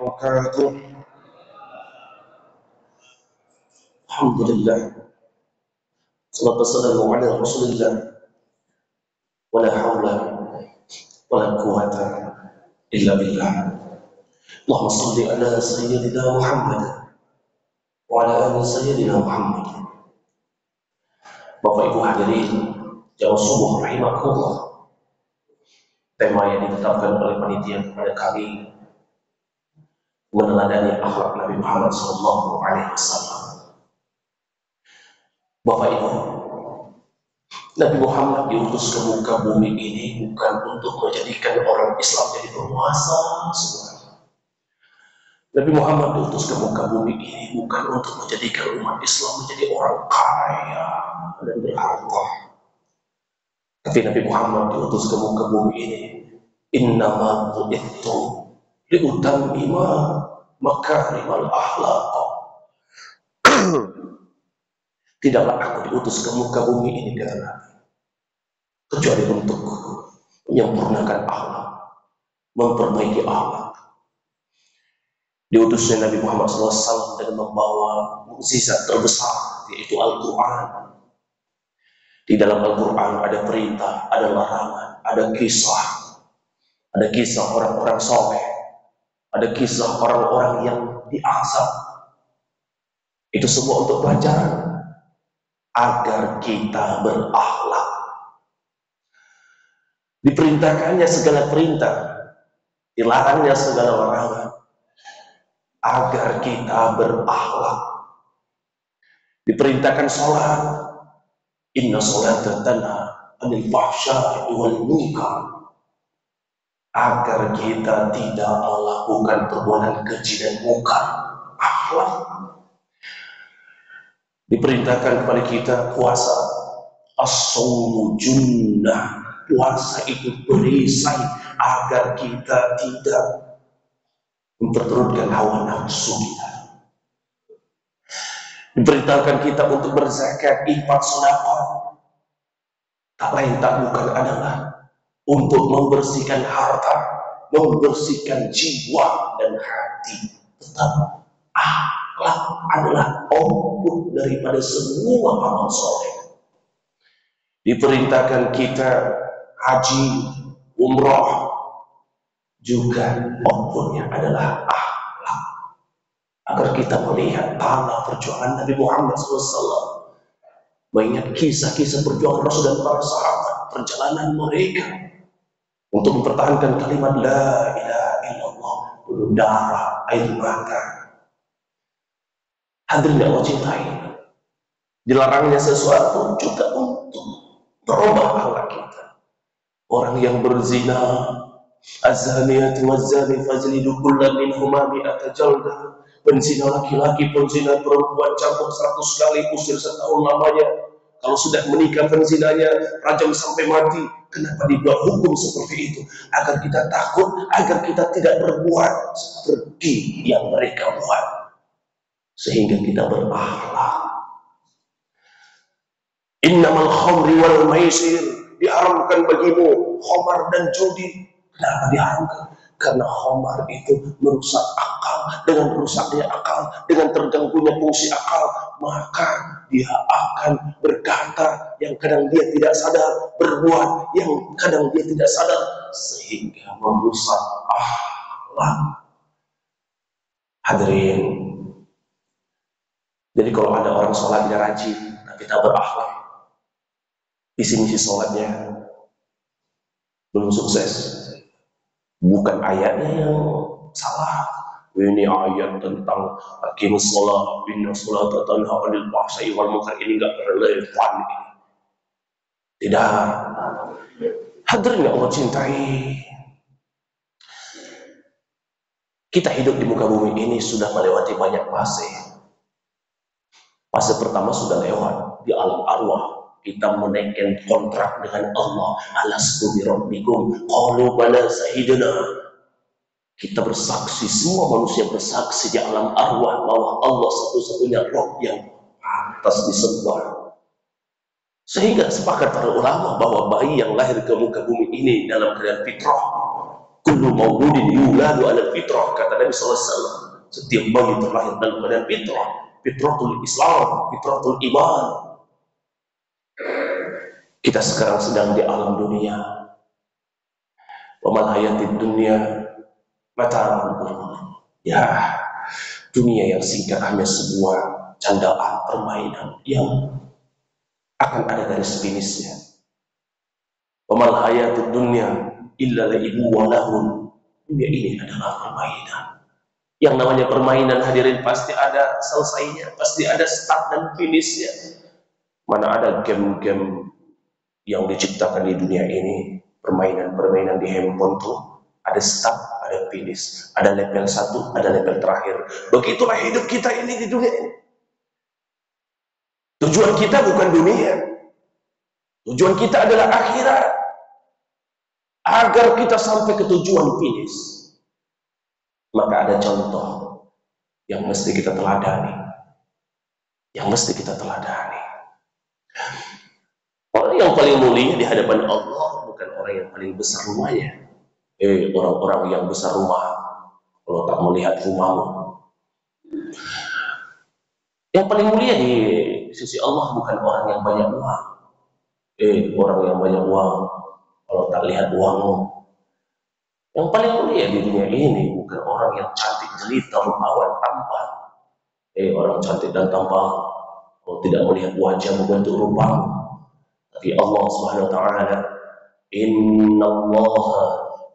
wabarakatuh. Alhamdulillah. Salatu wassalamu ala Rasulillah. Wala hawla wala quwata illa billah. Allahumma salli ala sayyidina Muhammad wa ala ali sayyidina Muhammad. Bapak Ibu hadirin jamaah subuh rahimakumullah. Tema yang ditetapkan oleh panitia kepada kami meneladani akhlak Nabi Muhammad SAW. Bapak Ibu, Nabi Muhammad diutus ke muka bumi ini bukan untuk menjadikan orang Islam jadi penguasa semua. Nabi Muhammad diutus ke muka bumi ini bukan untuk menjadikan umat Islam menjadi orang kaya dan berharta. Tapi Nabi Muhammad diutus ke muka bumi ini, innama bu'ithu liutammima makarimal akhlaq. Tidaklah aku diutus ke muka bumi ini, kata Nabi, kecuali untuk menyempurnakan akhlak, memperbaiki akhlak. Diutusnya Nabi Muhammad SAW dengan membawa mukjizat terbesar, yaitu Al-Quran. Di dalam Al-Quran ada perintah, ada larangan, ada kisah orang-orang soleh, ada kisah orang-orang yang diazab. Itu semua untuk pelajaran agar kita berakhlak. Diperintahkannya segala perintah, dilarangnya segala larangan agar kita berakhlak. Diperintahkan sholat, inna sholata tanha 'anil fahsya'i wal munkar, agar kita tidak melakukan perbuatan keji dan munkar. Akhlak. Diperintahkan kepada kita puasa, as-shaumu junnah, puasa itu perisai agar kita tidak memperturutkan hawa nafsu kita. Diperintahkan kita untuk berzakat, infak, sedekah, tak lain tak bukan adalah untuk membersihkan harta, membersihkan jiwa dan hati. Tetap akhlak adalah output daripada semua amal soleh. Diperintahkan kita haji, umrah, juga outputnya adalah akhlak. Agar kita melihat tanah perjuangan Nabi Muhammad SAW, mengingat kisah-kisah perjuangan Rasul dan para sahabat, perjalanan mereka untuk mempertahankan kalimat la ilaha illallah, penuh darah, air mata. Hadirin yang Allah cintai, dilarangnya sesuatu juga untuk merubah akhlak kita. Orang yang berzina, az-zaniyatu waz-zani fajlidu kullam minhuma mi'ata jaldah. Penzina laki-laki, penzina perempuan, campur 100 kali, usir setahun lamanya. Kalau sudah menikah penzinanya, rajam sampai mati. Kenapa dibuat hukum seperti itu? Agar kita takut, agar kita tidak berbuat seperti yang mereka buat, sehingga kita berakhlak. Innamal khamri wal maisir, diharamkan bagimu khamar dan judi. Kenapa diharamkan? Karena khamar itu merusak akal. Dengan rusaknya akal, dengan terganggunya fungsi akal, maka dia akan berkata yang kadang dia tidak sadar, berbuat yang kadang dia tidak sadar, sehingga merusak akhlak. Hadirin, jadi kalau ada orang sholatnya rajin, tapi tak berakhlak, visi misi sholatnya belum sukses. Bukan ayatnya yang salah. Ini ayat tentang aqimus shalah, inna sholata tanha 'anil fahsya'i wal munkar, ini enggak relevan. Tidak. Hadirin yang Allah cintai, kita hidup di muka bumi ini sudah melewati banyak fase. Fase pertama sudah lewat di alam arwah. Kita menaikkan kontrak dengan Allah. Alastu bi rabbikum qalu bala sahidna. Kita bersaksi, semua manusia bersaksi di alam arwah bahwa Allah satu-satunya Rabb yang atas disembah. Sehingga sepakat para ulama bahwa bayi yang lahir ke muka bumi ini dalam keadaan fitrah Kullu mauludin yuladu 'alal fitrah, kata Nabi sallallahu alaihi wasallam. Setiap bayi terlahir dalam keadaan fitrah, fitratul Islam, fitratul iman. Kita sekarang sedang di alam dunia. Wa mal hayatid dunya mata'ul ghurur. Ya, dunia yang singkat hanya sebuah candaan permainan yang akan ada garis finishnya. Wa mal hayatud dunya illa la'ibun wa lahun. Dunia ini adalah permainan. Yang namanya permainan, hadirin, pasti ada selesainya, pasti ada start dan finishnya. Mana ada game-game yang diciptakan di dunia ini, permainan-permainan di handphone tuh ada start, ada finish, ada level 1, ada level terakhir. Begitulah hidup kita ini di dunia ini. Tujuan kita bukan dunia, tujuan kita adalah akhirat. Agar kita sampai ke tujuan finish, maka ada contoh yang mesti kita teladani, Orang yang paling mulia di hadapan Allah bukan orang yang paling besar rumahnya. Orang-orang yang besar rumah, kalau tak melihat rumahmu, yang paling mulia di sisi Allah bukan orang yang banyak uang. Orang yang banyak uang, kalau tak lihat uangmu. Yang paling mulia di dunia ini bukan orang yang cantik jelita, rupawan, tampan. Orang cantik dan tampan, kalau tidak melihat wajahmu, bentuk rupamu. Tapi Allah Subhanahu wa taala, innallaha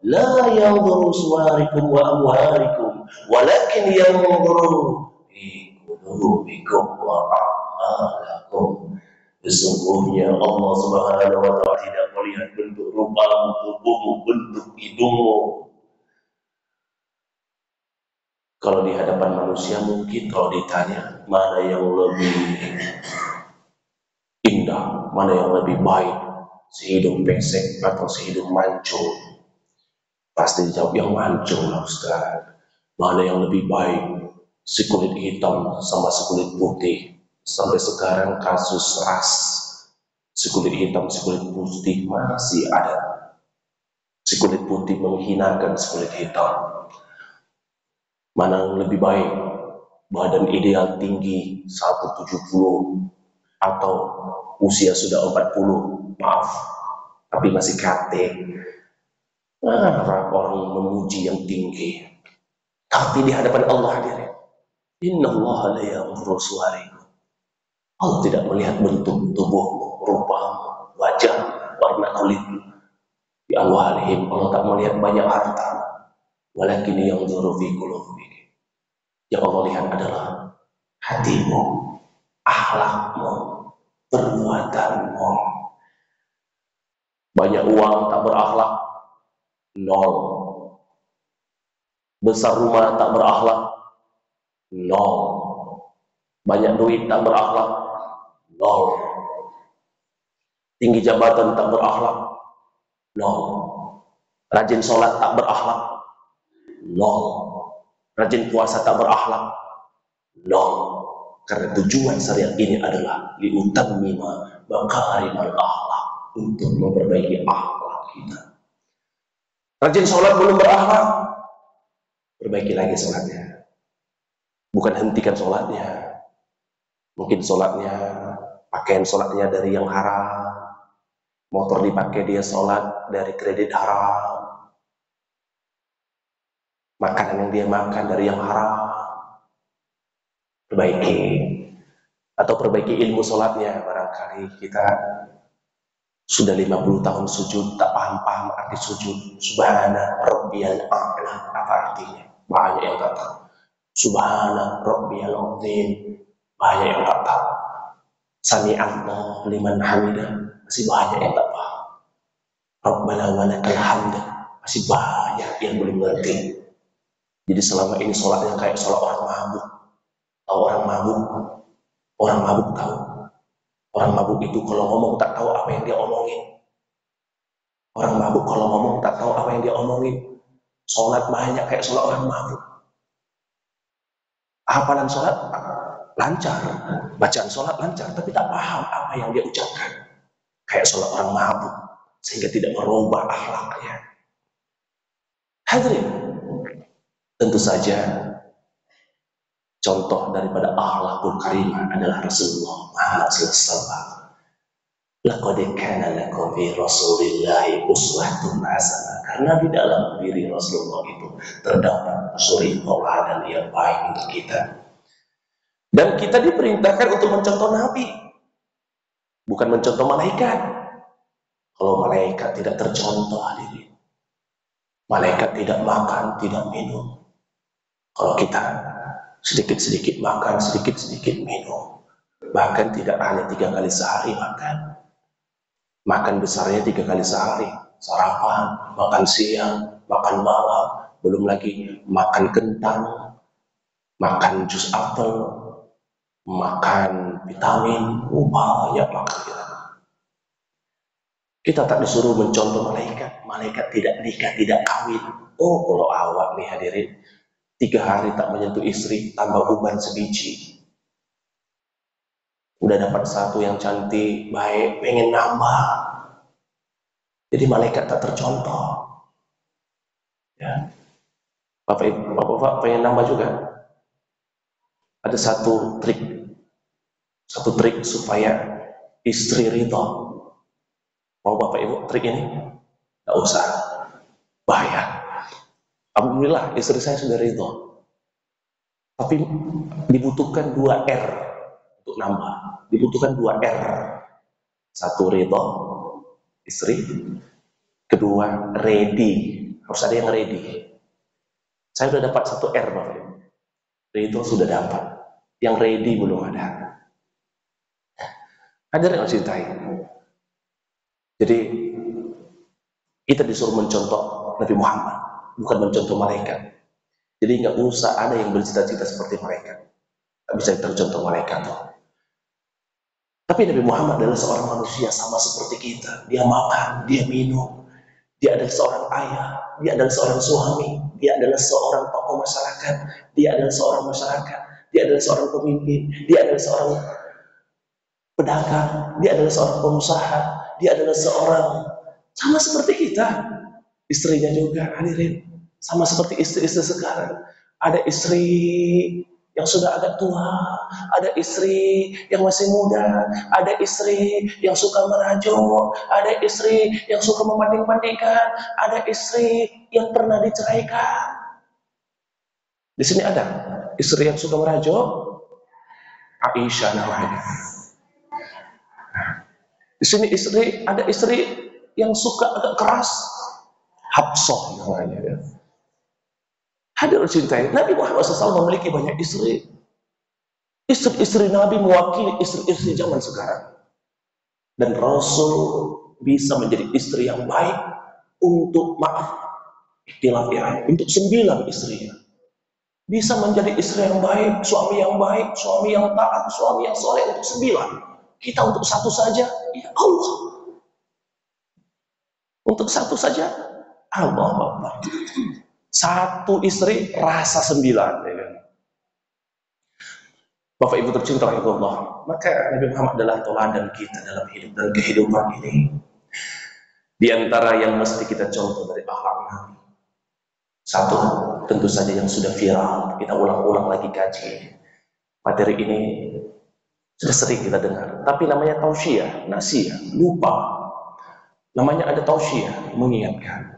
la yanzuru suwarikum wa amwalikum, walakin yanzuru fi qulubikum wa a'malakum. Sesungguhnya Allah Subhanahu wa taala tidak melihat bentuk rupamu, tubuhmu, bentuk hidungmu. Kalau di hadapan manusia mungkin kalau ditanya mana yang lebih indah, mana yang lebih baik, si hidung pesek atau si hidung mancung, pasti dijawab yang mancung lah Ustaz. Mana yang lebih baik, si kulit hitam sama si kulit putih. Sampai sekarang kasus ras, si kulit hitam, si kulit putih masih ada. Si kulit putih menghinakan si kulit hitam. Mana yang lebih baik, badan ideal tinggi 170 atau usia sudah 40, maaf, tapi masih KT. Orang memuji yang tinggi. Tapi di hadapan Allah, hadirin, innallaha la yanzuru suwarikum. Allah tidak melihat bentuk tubuhmu, rupamu, wajah, warna kulitmu. Di awalihim, Allah tak melihat banyak harta. Walakin yanzuru fi qulubikum. Yang Allah lihat adalah hatimu, akhlakmu, perbuatanmu. Banyak uang tak berakhlak, nol. Besar rumah tak berakhlak, nol. Banyak duit tak berakhlak, nol. Tinggi jabatan tak berakhlak, nol. Rajin sholat tak berakhlak, nol. Rajin puasa tak berakhlak, nol. Karena tujuan syariat ini adalah liutammima makarimal akhlak, untuk memperbaiki akhlak kita. Rajin sholat belum berakhlak, perbaiki lagi sholatnya. Bukan hentikan sholatnya. Mungkin sholatnya, pakaian sholatnya dari yang haram, motor dipakai dia sholat dari kredit haram, makanan yang dia makan dari yang haram, perbaiki. Atau perbaiki ilmu sholatnya. Barangkali kita sudah 50 tahun sujud, tak paham-paham arti sujud. Subhana rabbiyal a'la, apa artinya? Banyak yang tak tahu. Subhana rabbiyal azim, banyak yang tak tahu. Sami Allah liman hamidah, masih banyak yang tak paham. Rabbana walakal hamd, masih banyak yang belum mengerti. Jadi selama ini sholatnya kayak sholat orang mabuk. Tahu orang mabuk? Orang mabuk tahu. Orang mabuk itu kalau ngomong tak tahu apa yang dia omongin. Orang mabuk kalau ngomong tak tahu apa yang dia omongin. Sholat banyak kayak sholat orang mabuk. Hafalan sholat lancar, bacaan sholat lancar, tapi tak paham apa yang dia ucapkan. Kayak sholat orang mabuk, sehingga tidak merubah akhlaknya. Hadirin, tentu saja contoh daripada akhlakul karimah adalah Rasulullah Muhammad SAW. Laqad kana lakum fi Rasulillahi uswatun hasanah. Karena di dalam diri Rasulullah itu terdapat suri tauladan yang baik untuk kita. Dan kita diperintahkan untuk mencontoh Nabi, bukan mencontoh malaikat. Kalau malaikat tidak tercontoh, hadirin. Malaikat tidak makan, tidak minum. Kalau kita sedikit-sedikit makan, sedikit-sedikit minum. Bahkan tidak hanya 3 kali sehari makan. Makan besarnya 3 kali sehari. Sarapan, makan siang, makan malam. Belum lagi makan kentang, makan jus apel, makan vitamin. Banyak makan kita. Kita tak disuruh mencontoh malaikat. Malaikat tidak nikah, tidak kawin. Kalau awak nih hadirin, 3 hari tak menyentuh istri, tambah uban sebiji. Udah dapat satu yang cantik, baik, pengen nambah. Jadi malaikat tak tercontoh. Ya. Bapak pengen nambah juga. Ada satu trik supaya istri ridho. Mau Bapak Ibu trik ini? Tidak usah, bahaya. Alhamdulillah istri saya sudah ridho. Tapi dibutuhkan 2 R untuk nambah. Dibutuhkan 2 R. 1 ridho istri, kedua ready. Harus ada yang ready. Saya sudah dapat 1 R, Bapak Ibu. Ridho sudah dapat. Yang ready belum ada. Hadirin yang cintai. Jadi kita disuruh mencontoh Nabi Muhammad, bukan mencontoh malaikat. Jadi nggak usah ada yang bercita-cita seperti mereka. Nggak bisa tercontoh malaikat tuh. Tapi Nabi Muhammad adalah seorang manusia sama seperti kita. Dia makan, dia minum. Dia adalah seorang ayah, dia adalah seorang suami, dia adalah seorang tokoh masyarakat, dia adalah seorang masyarakat, dia adalah seorang pemimpin, dia adalah seorang pedagang, dia adalah seorang pengusaha, dia adalah seorang sama seperti kita. Istrinya juga, hadirin, sama seperti istri-istri sekarang. Ada istri yang sudah agak tua, ada istri yang masih muda, ada istri yang suka merajuk, ada istri yang suka membanding-bandingkan, ada istri yang pernah diceraikan. Di sini ada istri yang suka merajuk, Aisyah namanya. Di sini ada istri yang suka agak keras, Hafsah namanya. Hadirin cintai, Nabi Muhammad SAW memiliki banyak istri. Istri-istri Nabi mewakili istri-istri zaman sekarang. Dan Rasul bisa menjadi istri yang baik untuk untuk 9 istrinya. Bisa menjadi istri yang baik, suami yang taat, suami yang soleh untuk 9. Kita untuk 1 saja, ya Allah. Untuk 1 saja, Allah Akbar. 1 istri rasa 9, ya kan? Bapak Ibu tercinta Allah, maka Nabi Muhammad adalah teladan kita dalam hidup dan kehidupan ini. Di antara yang mesti kita contoh dari akhlak Nabi, 1, tentu saja yang sudah viral, kita ulang-ulang lagi kaji. Materi ini sudah sering kita dengar, tapi namanya tausiah, nasiyah, lupa. Namanya ada tausiah, mengingatkan,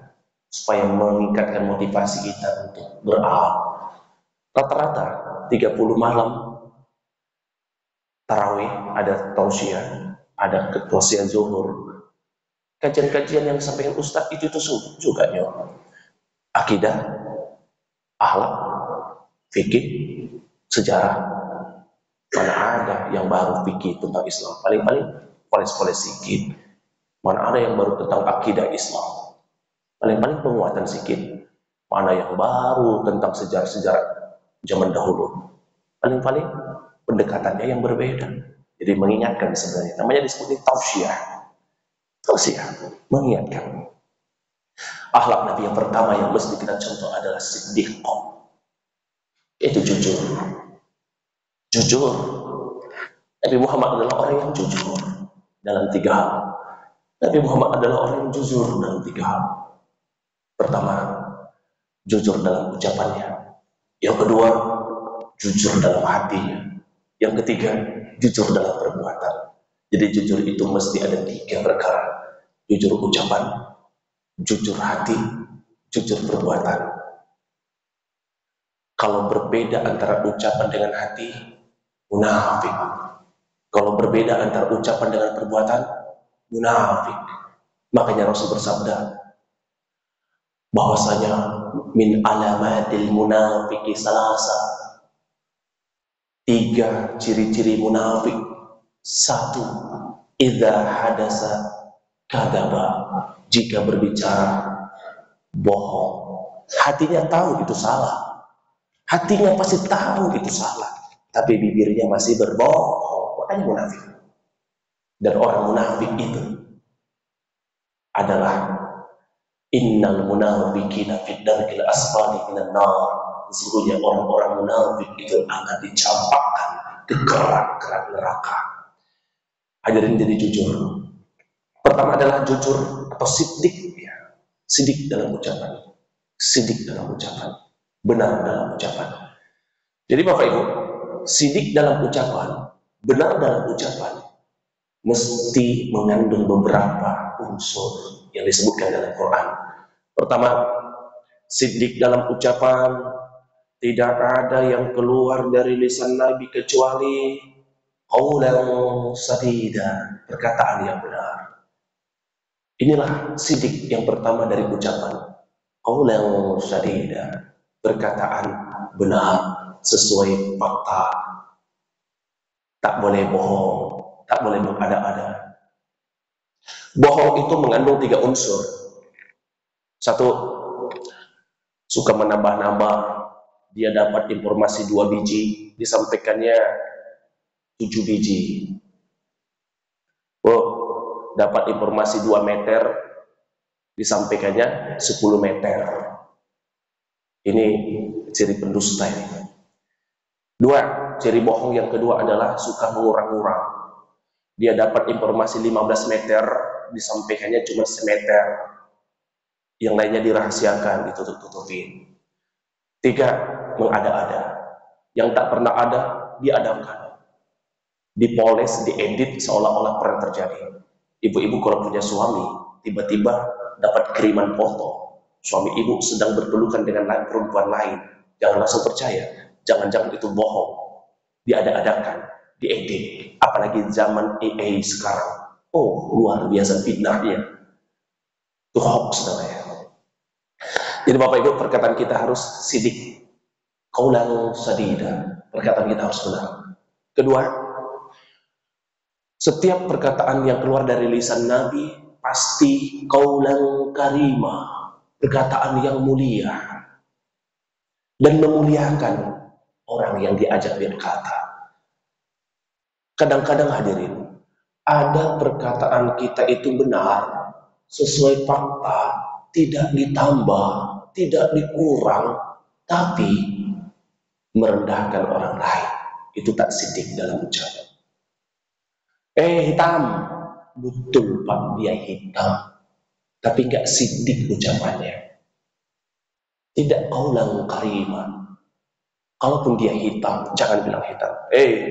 supaya meningkatkan motivasi kita untuk beramal. Rata-rata 30 malam tarawih ada tausiah, ada tausiah zuhur. Kajian-kajian yang disampaikan Ustadz itu juga ya. Akidah, akhlak, fikih, sejarah. Mana ada yang baru fikih tentang Islam? Paling-paling poles-poles sikit. Mana ada yang baru tentang akidah Islam? Paling-paling penguatan sikit. Mana yang baru tentang sejarah-sejarah zaman dahulu? Paling-paling pendekatannya yang berbeda. Jadi mengingatkan sebenarnya. Namanya disebut tausiah. Tausiah, mengingatkan. Akhlak Nabi yang pertama yang mesti kita contoh adalah siddiq. Itu jujur. Jujur. Nabi Muhammad adalah orang yang jujur dalam 3 hal. Nabi Muhammad adalah orang yang jujur dalam 3 hal. Pertama, jujur dalam ucapannya. Yang kedua, jujur dalam hatinya. Yang ketiga, jujur dalam perbuatan. Jadi jujur itu mesti ada 3 perkara. Jujur ucapan, jujur hati, jujur perbuatan. Kalau berbeda antara ucapan dengan hati, munafik. Kalau berbeda antara ucapan dengan perbuatan, munafik. Makanya Rasul bersabda bahwasanya min alamatil munafiki salasa. 3 ciri-ciri munafik. 1, idza hadasa kadzaba. Jika berbicara bohong. Hatinya tahu itu salah. Hatinya pasti tahu itu salah, tapi bibirnya masih berbohong. Makanya munafik. Dan orang munafik itu adalah innal munafiqina fid darkil asfali minan nar. Sesungguhnya orang-orang munafik itu akan dicampakkan ke kerak-kerak neraka. Hadirin, jadi jujur. Pertama adalah jujur atau sidik, ya. Sidik dalam ucapan. Sidik dalam ucapan. Benar dalam ucapan. Jadi Bapak Ibu, sidik dalam ucapan, benar dalam ucapan, mesti mengandung beberapa unsur yang disebutkan dalam Quran. Pertama, sidik dalam ucapan, tidak ada yang keluar dari lisan Nabi kecuali qaulan sadida, perkataan yang benar. Inilah sidik yang pertama dari ucapan. Qaulan sadida, perkataan benar sesuai fakta. Tak boleh bohong, tak boleh mengada-ada. Bohong itu mengandung 3 unsur. 1, suka menambah-nambah. Dia dapat informasi 2 biji, disampaikannya 7 biji. Oh, dapat informasi 2 meter, disampaikannya 10 meter. Ini ciri pendusta ini. 2, ciri bohong yang kedua adalah suka mengurang-urang. Dia dapat informasi 15 meter, disampaikannya cuma semeter. Yang lainnya dirahasiakan, ditutup-tutupin. 3, mengada-ada. Yang tak pernah ada, diadakan. Dipoles, diedit seolah-olah pernah terjadi. Ibu-ibu kalau punya suami, tiba-tiba dapat kiriman foto. Suami ibu sedang berpelukan dengan perempuan lain. Jangan langsung percaya. Jangan-jangan itu bohong. Diada-adakan, diedit. Apalagi zaman AI sekarang. Oh, luar biasa fitnahnya. Itu hoax namanya. Jadi Bapak Ibu, perkataan kita harus sidik. Qaulan sadida. Perkataan kita harus benar. Kedua, setiap perkataan yang keluar dari lisan Nabi pasti qaulan karima. Perkataan yang mulia. Dan memuliakan orang yang diajak berkata. Kadang-kadang hadirin, ada perkataan kita itu benar, sesuai fakta, tidak ditambah, tidak dikurang, tapi merendahkan orang lain. Itu tak sidik dalam ucapan. Hitam, betul Pak, dia hitam, tapi nggak sidik ucapannya. Tidak qaulan karima. Kalaupun dia hitam, jangan bilang hitam.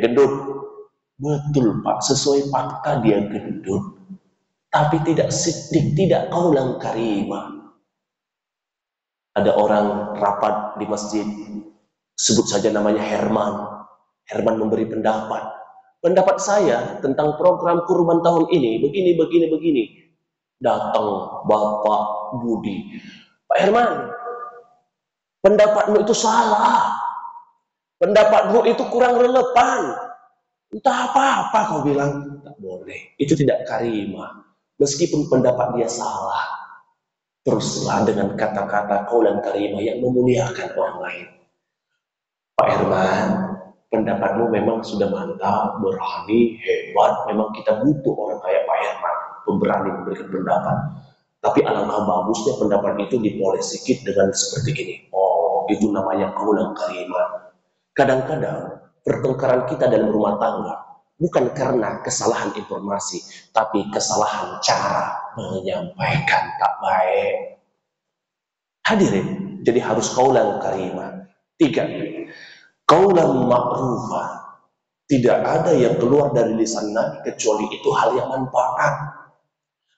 Gendut. Betul Pak, sesuai fakta dia gendut. Tapi tidak sidik, tidak qaulan karima. Ada orang rapat di masjid, sebut saja namanya Herman. Herman memberi pendapat. Pendapat saya tentang program kurban tahun ini, begini. Datang Bapak Budi. Pak Herman, pendapatmu itu salah. Pendapatmu itu kurang relevan. Entah apa-apa kau bilang. Tak boleh. Itu tidak karimah. Meskipun pendapat dia salah, teruslah dengan kata-kata qaulan karimah yang memuliakan orang lain. Pak Herman, pendapatmu memang sudah mantap, berani, hebat. Memang kita butuh orang kayak Pak Herman, pemberani memberikan pendapat. Tapi alangkah bagusnya pendapat itu dipoles sedikit dengan seperti ini. Oh, itu namanya qaulan karimah. Kadang-kadang pertengkaran kita dalam rumah tangga bukan karena kesalahan informasi, tapi kesalahan cara menyampaikan tak baik. Hadirin, Jadi harus qaulan karimah. 3, qaulan ma'rufah. Tidak ada yang keluar dari lisan Nabi kecuali itu hal yang manfaat,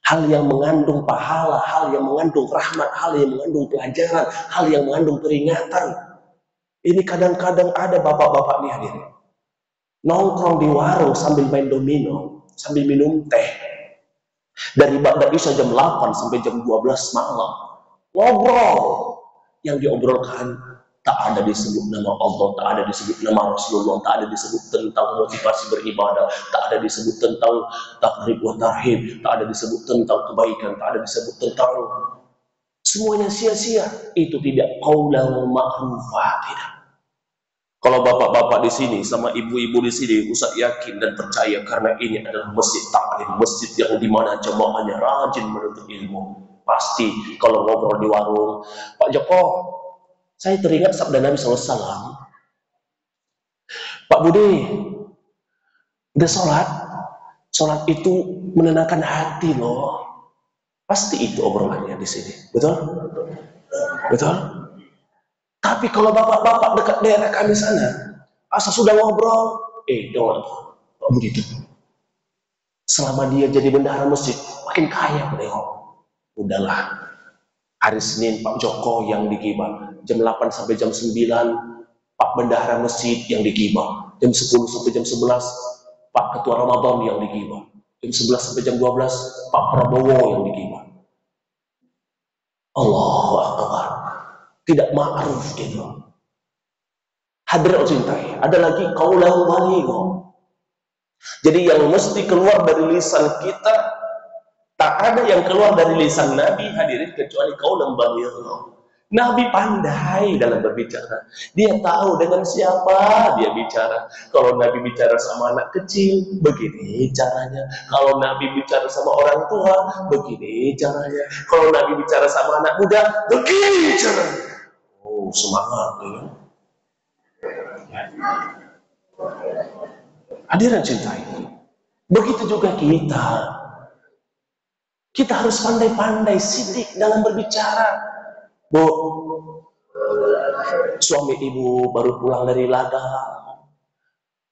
hal yang mengandung pahala, hal yang mengandung rahmat, hal yang mengandung pelajaran, hal yang mengandung peringatan. Ini kadang-kadang ada bapak-bapak nih hadir, nongkrong di warung sambil main domino, sambil minum teh. Dari ba'da isya jam 8 sampai jam 12 malam. Ngobrol. Yang diobrolkan tak ada disebut nama Allah, tak ada disebut nama Rasulullah, tak ada disebut tentang motivasi beribadah, tak ada disebut tentang takrib wa tarhib, tak ada disebut tentang kebaikan, tak ada disebut tentang semuanya sia-sia. Itu tidak qaulan ma'rufah, tidak. Kalau bapak-bapak di sini sama ibu-ibu di sini, Ustaz yakin dan percaya karena ini adalah masjid taklim, masjid yang dimana jemaahnya rajin menuntut ilmu. Pasti kalau ngobrol di warung, Pak Joko, saya teringat sabda Nabi SAW, Pak Budi, udah sholat, sholat itu menenangkan hati loh. Pasti itu obrolannya di sini, betul? Betul? Tapi kalau bapak-bapak dekat daerah kami sana, asal sudah ngobrol, jangan Pak Budi itu. Selama dia jadi bendahara masjid, makin kaya beliau. Udahlah, hari Senin Pak Joko yang digibah, jam 8 sampai jam 9 Pak bendahara masjid yang digibah, jam 10 sampai jam 11 Pak ketua Ramadan yang digibah, jam 11 sampai jam 12 Pak Prabowo yang digibah. Allahu Akbar. Tidak ma'ruf itu. Hadirin cintai, ada lagi qaulan baligh. Jadi yang mesti keluar dari lisan kita, tak ada yang keluar dari lisan Nabi hadirin kecuali qaulan baligh. Nabi pandai dalam berbicara. Dia tahu dengan siapa dia bicara. Kalau Nabi bicara sama anak kecil, begini caranya. Kalau Nabi bicara sama orang tua, begini caranya. Kalau Nabi bicara sama anak muda, begini caranya. Oh, semangat ya. Hadirin cintai. Begitu juga kita. Kita harus pandai-pandai sidik dalam berbicara. Bu, suami ibu baru pulang dari ladang,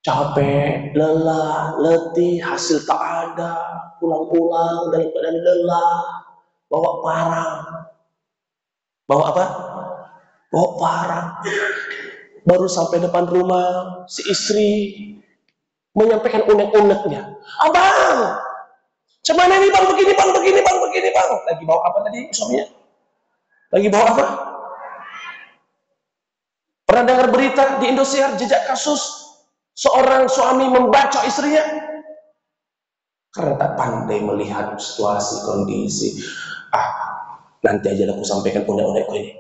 capek, lelah, letih, hasil tak ada, pulang-pulang dalam keadaan lelah, bawa parang. Bawa apa? Bawa parang. Baru sampai depan rumah, si istri menyampaikan unek-uneknya. Abang, cemana nih bang, begini bang, begini bang, begini bang. Lagi bawa apa tadi suaminya? Lagi bawa apa? Pernah dengar berita di Indosiar jejak kasus seorang suami membacok istrinya? Karena tak pandai melihat situasi, kondisi. Nanti aja aku sampaikan unek-unekku ini.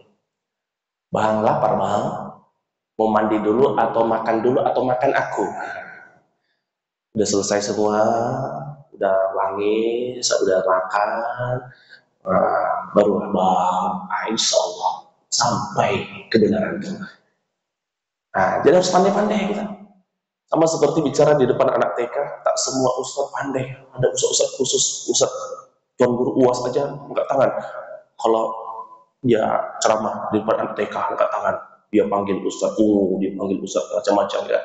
Bang, lapar bang? Mau mandi dulu atau makan dulu atau makan aku? Udah selesai semua, udah wangi, udah makan, baru abang, insya Allah sampai kebenaran itu. Jadi harus pandai-pandai kita. Sama seperti bicara di depan anak TK, tak semua ustadz pandai. Ada ustadz khusus, ustadz tuan guru UAS aja angkat tangan. Kalau dia ceramah di depan anak TK angkat tangan, dia panggil ustadz dia panggil ustadz macam-macam ya.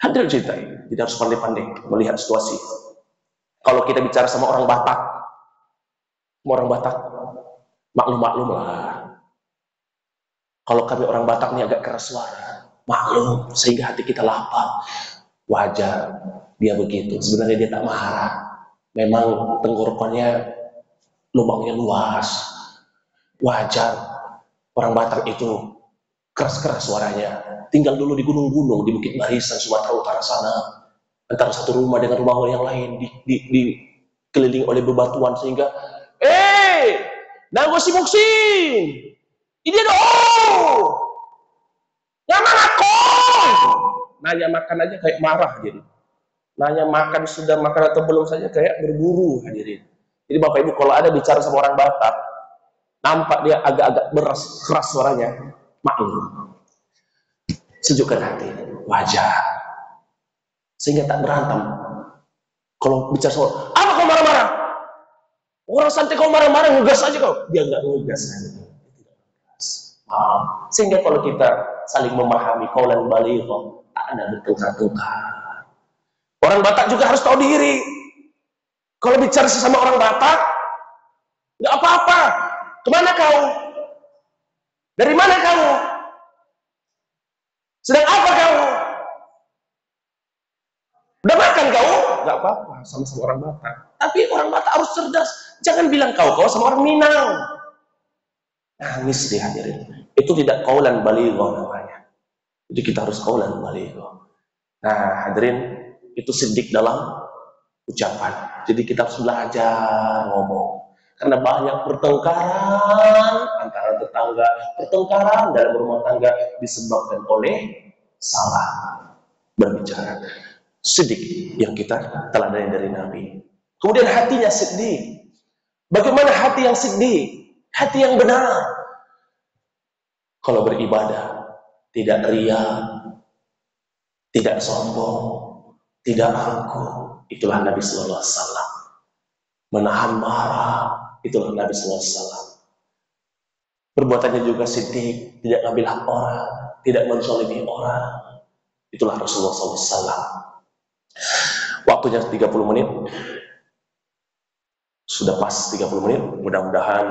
Hadir cerita, jadi harus pandai-pandai melihat situasi. Kalau kita bicara sama orang Batak, maklum lah. Kalau kami orang Batak ini agak keras suara, maklum, sehingga hati kita lapar. Wajar dia begitu. Sebenarnya dia tak marah. Memang tenggorokannya lubangnya luas. Wajar orang Batak itu keras-keras suaranya. Tinggal dulu di gunung-gunung, di Bukit Barisan, Sumatera Utara sana. Antara satu rumah dengan rumah yang lain dikelilingi oleh bebatuan sehingga nanggo simuksin. Ini nyaman aku. Nanya makan aja kayak marah jadi. Nanya makan sudah makan atau belum saja kayak berburu hadirin. Jadi Bapak Ibu kalau ada bicara sama orang Batak, nampak dia agak-agak keras suaranya, maklum. Sejukkan hati, wajar. Sehingga tak berantem. Kalau bicara soal, apa kau marah-marah? Orang santai kau marah-marah, ngegas aja kau. Dia nggak ngegas. Sehingga kalau kita saling memahami qaulan baligha, tak ada bertengkar-tengkar. Orang Batak juga harus tahu diri. Kalau bicara sesama orang Batak, nggak apa-apa. Kemana kau? Dari mana kamu? Sedang apa kau? Udah makan kau? Nggak apa-apa, sama-sama orang Batak. Tapi orang Batak harus cerdas. Jangan bilang kau sama orang Minang. Nangis deh hadirin. Itu tidak qaulan baligha namanya. Jadi kita harus qaulan baligha. Nah hadirin, itu siddiq dalam ucapan. Jadi kita harus belajar ngomong. Karena banyak pertengkaran antara tetangga, pertengkaran dalam rumah tangga disebabkan oleh salah berbicara. Siddiq yang kita teladani dari Nabi. Kemudian hatinya siddiq. Bagaimana hati yang siddiq? Hati yang benar. Kalau beribadah tidak ria, tidak sombong, tidak angkuh, itulah Nabi Sallallahu Alaihi Wasallam. Menahan marah, itulah Nabi Sallallahu Alaihi Wasallam. Perbuatannya juga siddiq, tidak ngambil hak orang, tidak menzalimi orang, itulah Rasulullah Sallallahu Alaihi Wasallam. Waktunya 30 menit, sudah pas 30 menit, mudah-mudahan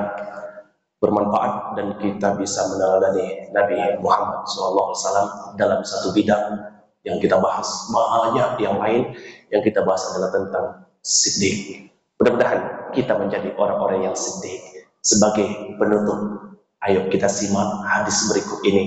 bermanfaat dan kita bisa meneladani Nabi Muhammad SAW dalam satu bidang yang kita bahas. Banyak yang lain yang kita bahas adalah tentang siddiq. Mudah-mudahan kita menjadi orang-orang yang siddiq. Sebagai penutup, ayo kita simak hadis berikut ini.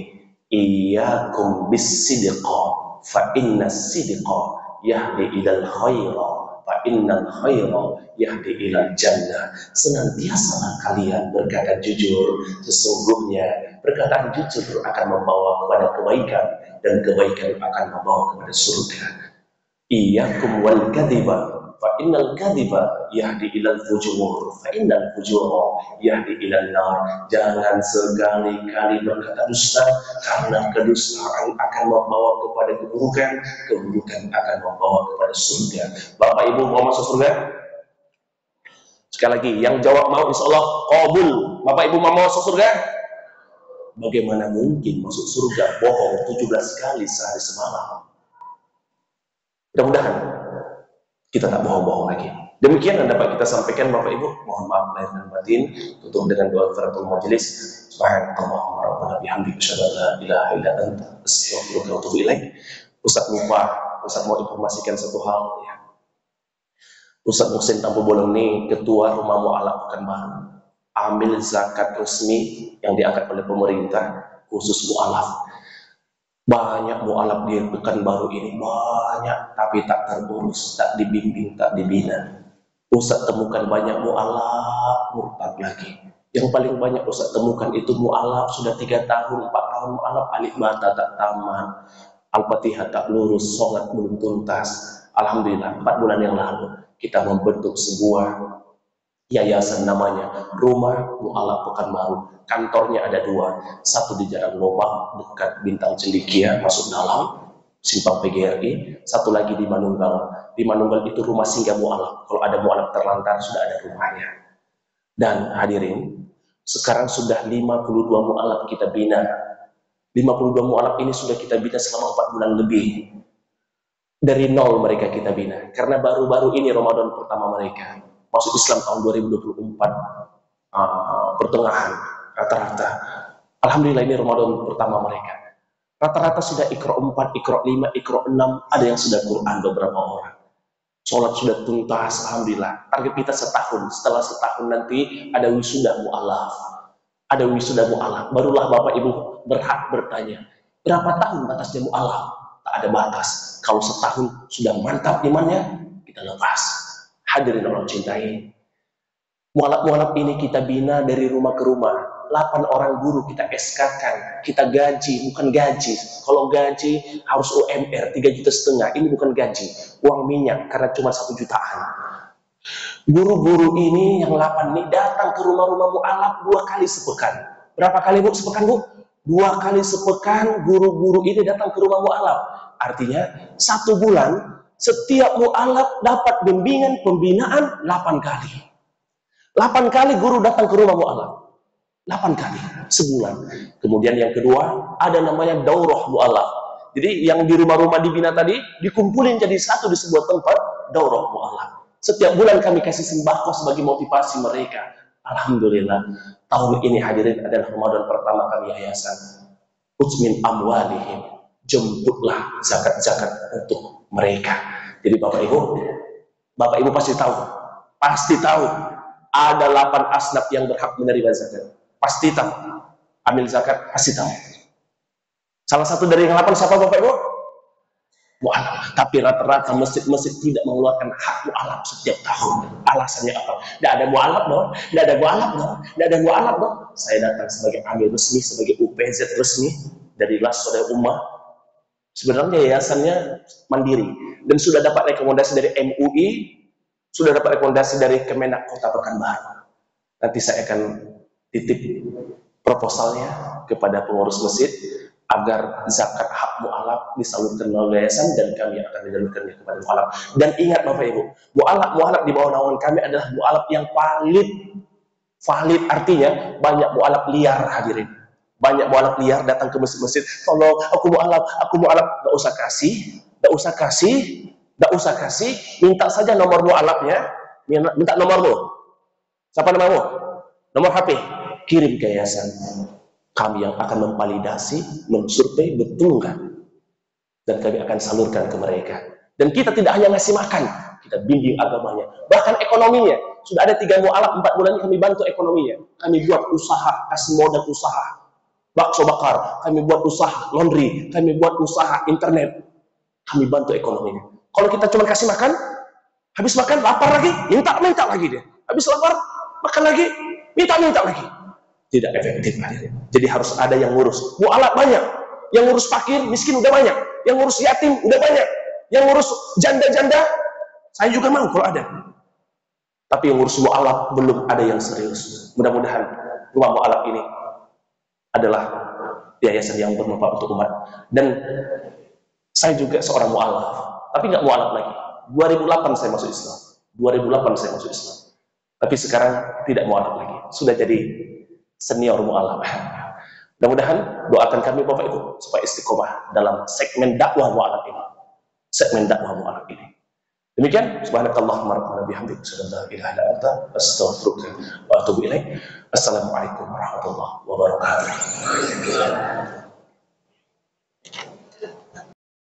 Iyyakum bis-sidqa fa inna sidqa yahdi ilal khaira fa innal khaira yahdi ilal jannah. Senantiasalah kalian berkata jujur, sesungguhnya perkataan jujur akan membawa kepada kebaikan dan kebaikan akan membawa kepada surga. Iyyakum wal kadhiba fa innal kadhiba yahdi ilal fujur fa innal fujura yahdi ilal nar. Jangan sekali-kali berkata dusta, karena kedustaan akan membawa kepada keburukan, keburukan akan membawa kepada surga. Bapak Ibu mau masuk surga? Sekali lagi, yang jawab mau, insya Allah qabul. Bapak Ibu mau masuk surga? Bagaimana mungkin masuk surga bohong 17 kali sehari semalam? Mudah-mudahan kita tak bohong-bohong lagi. Demikian yang dapat kita sampaikan Bapak Ibu. Mohon maaf lahir dan batin. Tutup dengan doa kafaratul majelis. Subhanallahumma rabbana bihamdika asyhadu an la ilaha illa anta astaghfiruka wa atubu ilaik. Ustaz lupa, Ustaz mau informasikan satu hal ya. Ustaz Muhsin Tampu Bolong ini ketua Rumah Mu'alaf Pekanbaru. Amil zakat resmi yang diangkat oleh pemerintah khusus mu'alaf. Banyak mu'alaf di Pekanbaru ini, banyak, tapi tak terurus, tak dibimbing, tak dibina. Ustaz temukan banyak mu'alaf murtad lagi. Yang paling banyak Ustaz temukan itu mu'alaf sudah 3 tahun, 4 tahun mu'alaf, alif bata tak tamat, Al-Fatihah tak lurus, sholat belum tuntas. Alhamdulillah 4 bulan yang lalu kita membentuk sebuah yayasan namanya Rumah Mu'alaf Pekanbaru. Kantornya ada 2, satu di Jalan Lobak dekat Bintang Cendekia masuk dalam simpang PGRI, satu lagi di Manunggal. Di Manunggal itu rumah singgah mu'alaf. Kalau ada mu'alaf terlantar sudah ada rumahnya. Dan hadirin, sekarang sudah 52 mu'alaf kita bina. 52 mu'alaf ini sudah kita bina selama 4 bulan lebih. Dari nol mereka kita bina, karena baru-baru ini Ramadan pertama mereka masuk Islam tahun 2024 pertengahan rata-rata. Alhamdulillah ini Ramadan pertama mereka. Rata-rata sudah Iqra 4, Iqra 5, Iqra 6, ada yang sudah Quran beberapa orang. Sholat sudah tuntas, alhamdulillah. Target kita setahun, setelah setahun nanti ada wisuda mu'alaf. Ada wisuda mu'alaf. Barulah Bapak Ibu berhak bertanya, berapa tahun batasnya mu'alaf? Tak ada batas. Kalau setahun sudah mantap imannya, kita lepas. Hadirin Allah cintai. Mu'alaf-mu'alaf ini kita bina dari rumah ke rumah. 8 orang guru kita SK-kan, kita gaji, bukan gaji. Kalau gaji harus UMR 3,5 juta. Ini bukan gaji, uang minyak karena cuma 1 jutaan. Guru-guru ini yang 8 ini datang ke rumah-rumah mu'alaf 2 kali sepekan. Berapa kali Bu sepekan Bu? 2 kali sepekan guru-guru ini datang ke rumah mu'alaf. Artinya 1 bulan setiap mu'alaf dapat bimbingan pembinaan 8 kali. 8 kali guru datang ke rumah mu'alaf. 8 kali sebulan. Kemudian yang kedua, ada namanya daurah mu'alaf. Jadi yang di rumah-rumah dibina tadi, dikumpulin jadi satu di sebuah tempat, daurah mu'alaf. Setiap bulan kami kasih sembako sebagai motivasi mereka. Alhamdulillah, tahun ini hadirin adalah Ramadan pertama kami yayasan. Utsmin amwalihim, jemputlah zakat-zakat untuk mereka. Jadi Bapak Ibu pasti tahu, ada 8 asnaf yang berhak menerima zakat. Pasti tahu. Ambil zakat, pasti tahu. Salah satu dari yang 8 siapa Bapak Ibu? Mu'alaf. Tapi rata-rata masjid-masjid tidak mengeluarkan hak mu'alaf setiap tahun. Alasannya apa? Tidak ada mu'alaf dong. Tidak ada mu'alaf dong. Tidak ada mu'alaf dong. Saya datang sebagai amil resmi, sebagai UPZ resmi dari Las Saudara Ummah. Sebenarnya yayasannya mandiri dan sudah dapat rekomendasi dari MUI, sudah dapat rekomendasi dari Kemenak Kota Pekanbaru. Nanti saya akan titip proposalnya kepada pengurus masjid agar zakat hak mu'alaf disalurkan melalui yayasan dan kami akan menyalurkannya kepada mu'alaf. Dan ingat Bapak Ibu, mu'alaf di bawah naungan kami adalah mu'alaf yang valid. Valid artinya banyak mu'alaf liar hadirin. Banyak mu'alaf liar datang ke masjid-masjid, tolong aku mu'alaf, Gak usah kasih, minta saja nomor mu'alafnya, minta nomormu. Siapa namamu? Nomor HP, kirim ke yayasan. Kami yang akan memvalidasi, mensurvei betul nggak, dan kami akan salurkan ke mereka. Dan kita tidak hanya ngasih makan, kita bimbing agamanya, bahkan ekonominya. Sudah ada 3 mu'alaf 4 bulan ini kami bantu ekonominya. Kami buat usaha, kasih modal usaha, bakso bakar, kami buat usaha laundry, kami buat usaha internet, kami bantu ekonominya. Kalau kita cuma kasih makan, habis makan lapar lagi, minta lagi dia. Habis lapar, makan lagi, minta lagi. Tidak efektif. Jadi harus ada yang ngurus. Mu'alaf banyak, yang ngurus fakir, miskin udah banyak, yang ngurus yatim udah banyak, yang ngurus janda-janda, saya juga mau kalau ada. Tapi yang ngurus mu'alaf belum ada yang serius. Mudah-mudahan rumah mu'alaf ini adalah yayasan yang bermanfaat untuk umat. Dan saya juga seorang mu'alaf, tapi nggak mu'alaf lagi. 2008 saya masuk Islam. Tapi sekarang tidak mu'alaf lagi. Sudah jadi senior mu'alaf. Mudah-mudahan doakan kami Bapak Ibu supaya istiqomah dalam segmen dakwah mu'alaf ini. Demikian, subhanakallahumma rabbana bihamdika asyhadu an la ilaha illa anta astaghfiruka wa atubu ilaik. Assalamualaikum warahmatullahi wabarakatuh.